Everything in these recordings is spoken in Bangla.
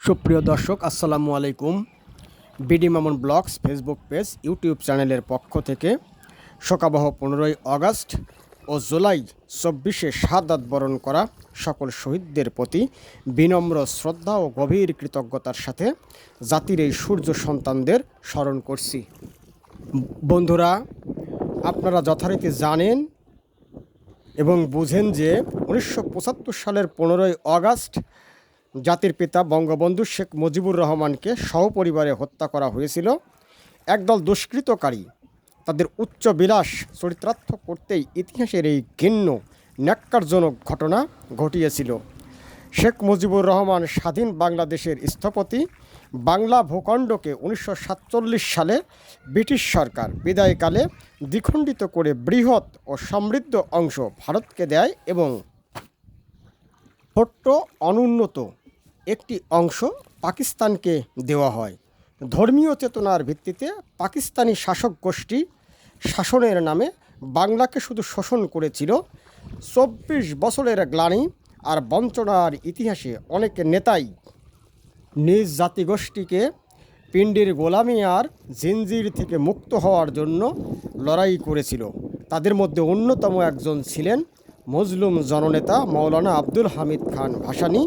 সুপ্রিয় দর্শক, আসসালামু আলাইকুম। BD Mamun blogs Facebook page, YouTube চ্যানেলের পক্ষ থেকে শোকাবহ 15ই আগস্ট ও জুলাই 24-এ শাহাদাত বরণ করা সকল শহীদদের প্রতি বিনম্র শ্রদ্ধা ও গভীর কৃতজ্ঞতার সাথে জাতির এই সূর্য সন্তানদের স্মরণ করছি। বন্ধুরা, আপনারা যথারীতি জানেন এবং বুঝেন যে 1975 সালের 15ই আগস্ট জাতির পিতা বঙ্গবন্ধু শেখ মুজিবুর রহমানকে সহপরিবারে হত্যা করা হয়েছিল। একদল দুষ্কৃতকারী তাদের উচ্চ বিলাস চরিতার্থ করতেই ইতিহাসের এই ঘৃণ্য ন্যাক্কারজনক ঘটনা ঘটিয়েছিল। শেখ মুজিবুর রহমান স্বাধীন বাংলাদেশের স্থপতি। বাংলা ভূখণ্ডকে 1947 সালে ব্রিটিশ সরকার বিদায়কালে দ্বিখণ্ডিত করে বৃহৎ ও সমৃদ্ধ অংশ ভারতকে দেয় এবং ছোট্ট অনুন্নত একটি অংশ পাকিস্তানকে দেওয়া হয়। ধর্মীয় চেতনার ভিত্তিতে পাকিস্তানি শাসক গোষ্ঠী শাসনের নামে বাংলাকে শুধু শোষণ করেছিল। 24 বছরের গ্লানি আর বঞ্চনার ইতিহাসে অনেক নেতাই নিজ জাতিগোষ্ঠীকে পিণ্ডির গোলামি আর জিনজির থেকে মুক্ত হওয়ার জন্য লড়াই করেছিল। তাদের মধ্যে অন্যতম একজন ছিলেন মজলুম জননেতা মৌলানা আব্দুল হামিদ খান ভাসানী।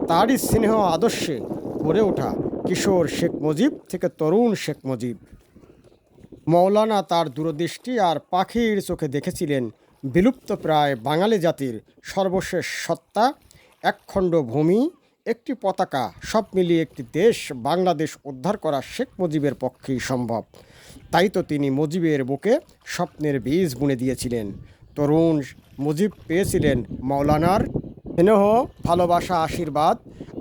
তারই স্নেহ আদর্শে গড়ে ওঠা কিশোর শেখ মুজিব থেকে তরুণ শেখ মুজিব। মৌলানা তার দূরদৃষ্টি আর পাখির চোখে দেখেছিলেন বিলুপ্ত প্রায় বাঙালি জাতির সর্বশেষ সত্তা, একখণ্ড ভূমি, একটি পতাকা, সব মিলিয়ে একটি দেশ বাংলাদেশ উদ্ধার করা শেখ মুজিবের পক্ষেই সম্ভব। তাই তো তিনি মুজিবের বুকে স্বপ্নের বীজ বুনে দিয়েছিলেন। তরুণ মুজিব পেয়েছিলেন মৌলানার স্নেহ, ভালোবাসা, আশীর্বাদ।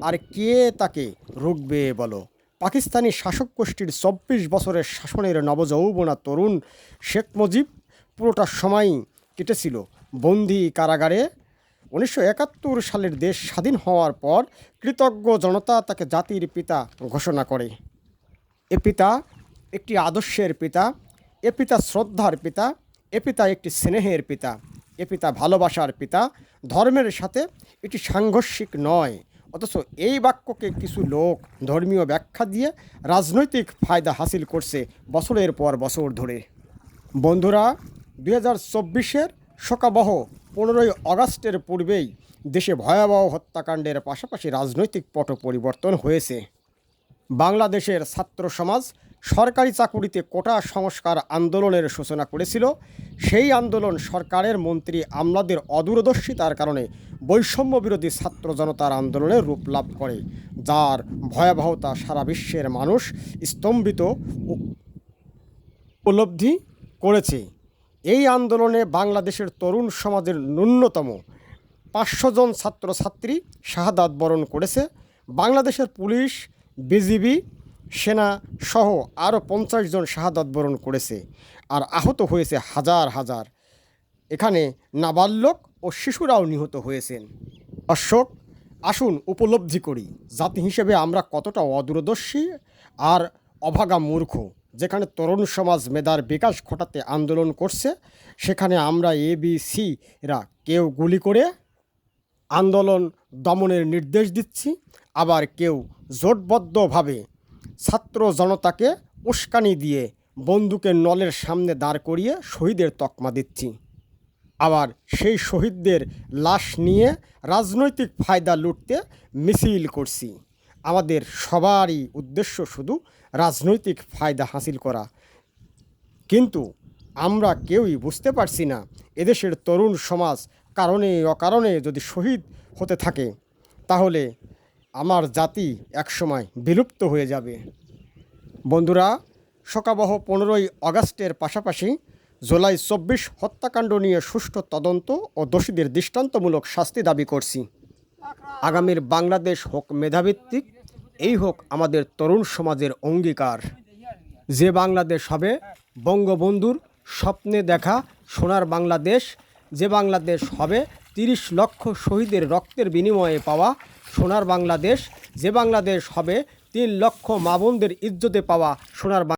আর কে তাকে রুখবে বলো? পাকিস্তানি শাসক গোষ্ঠীর 24 বছরের শাসনের নবযৌবনা তরুণ শেখ মুজিব পুরোটা সময়ই কেটেছিল বন্দি কারাগারে। 1971 সালের দেশ স্বাধীন হওয়ার পর কৃতজ্ঞ জনতা তাকে জাতির পিতা ঘোষণা করে। এ পিতা একটি আদর্শের পিতা, এ পিতা শ্রদ্ধার পিতা, এ পিতা একটি স্নেহের পিতা, এ পিতা ভালোবাসার পিতা। ধর্মের সাথে এটি সাংঘর্ষিক নয়, অথচ এই বাক্যকে কিছু লোক ধর্মীয় ব্যাখ্যা দিয়ে রাজনৈতিক ফায়দা হাসিল করছে বছরের পর বছর ধরে। বন্ধুরা, 2024-এর শোকাবহ 15ই আগস্টের পূর্বেই দেশে ভয়াবহ হত্যাকাণ্ডের পাশাপাশি রাজনৈতিক পট পরিবর্তন হয়েছে। বাংলাদেশের ছাত্র সমাজ সরকারি চাকুরিতে কোটা সংস্কার আন্দোলনের সূচনা করেছিল। সেই আন্দোলন সরকারের মন্ত্রী আমলাদের অদূরদর্শিতার কারণে বৈষম্য বিরোধী ছাত্র জনতার আন্দোলনের রূপ লাভ করে, যার ভয়াবহতা সারা বিশ্বের মানুষ স্তম্ভিত উপলব্ধি করেছে। এই আন্দোলনে বাংলাদেশের তরুণ সমাজের ন্যূনতম 500 জন ছাত্রছাত্রী শাহাদাত বরণ করেছে। বাংলাদেশের পুলিশ, বিজিবি, সেনা সহ আরও 50 জন শাহাদাত বরণ করেছে, আর আহত হয়েছে হাজার হাজার। এখানে নাবালক ও শিশুরাও নিহত হয়েছেন। দর্শক, আসুন উপলব্ধি করি জাতি হিসেবে আমরা কতটা অদূরদর্শী আর অভাগা মূর্খ। যেখানে তরুণ সমাজ মেধার বিকাশ ঘটাতে আন্দোলন করছে, সেখানে আমরা এবিসিরা কেউ গুলি করে আন্দোলন দমনের নির্দেশ দিচ্ছি, আবার কেউ জোটবদ্ধভাবে ছাত্র জনতাকে উস্কানি দিয়ে বন্দুকের নলের সামনে দাঁড় করিয়ে শহীদের তকমা দিচ্ছি। আবার সেই শহীদদের লাশ নিয়ে রাজনৈতিক ফায়দা লুটতে মিছিল করছি। আমাদের সবারই উদ্দেশ্য শুধু রাজনৈতিক ফায়দা হাসিল করা, কিন্তু আমরা কেউই বুঝতে পারছি না এদেশের তরুণ সমাজ কারণে অকারণে যদি শহীদ হতে থাকে, তাহলে আমার জাতি একসময় বিলুপ্ত হয়ে যাবে। বন্ধুরা, শোকাবহ 15ই আগস্টের পাশাপাশি জুলাই 24 হত্যাকাণ্ড নিয়ে সুষ্ঠু তদন্ত ও দোষীদের দৃষ্টান্তমূলক শাস্তি দাবি করছি। আগামীর বাংলাদেশ হোক মেধাভিত্তিক, এই হোক আমাদের তরুণ সমাজের অঙ্গীকার। যে বাংলাদেশ হবে বঙ্গবন্ধুর স্বপ্নে দেখা সোনার বাংলাদেশ, যে বাংলাদেশ হবে 30 লক্ষ শহীদের রক্তের বিনিময়ে পাওয়া সোনার বাংলাদেশ, যে বাংলাদেশ হবে 3 লক্ষ মা বোনদের ইজ্জতে পাওয়া সোনার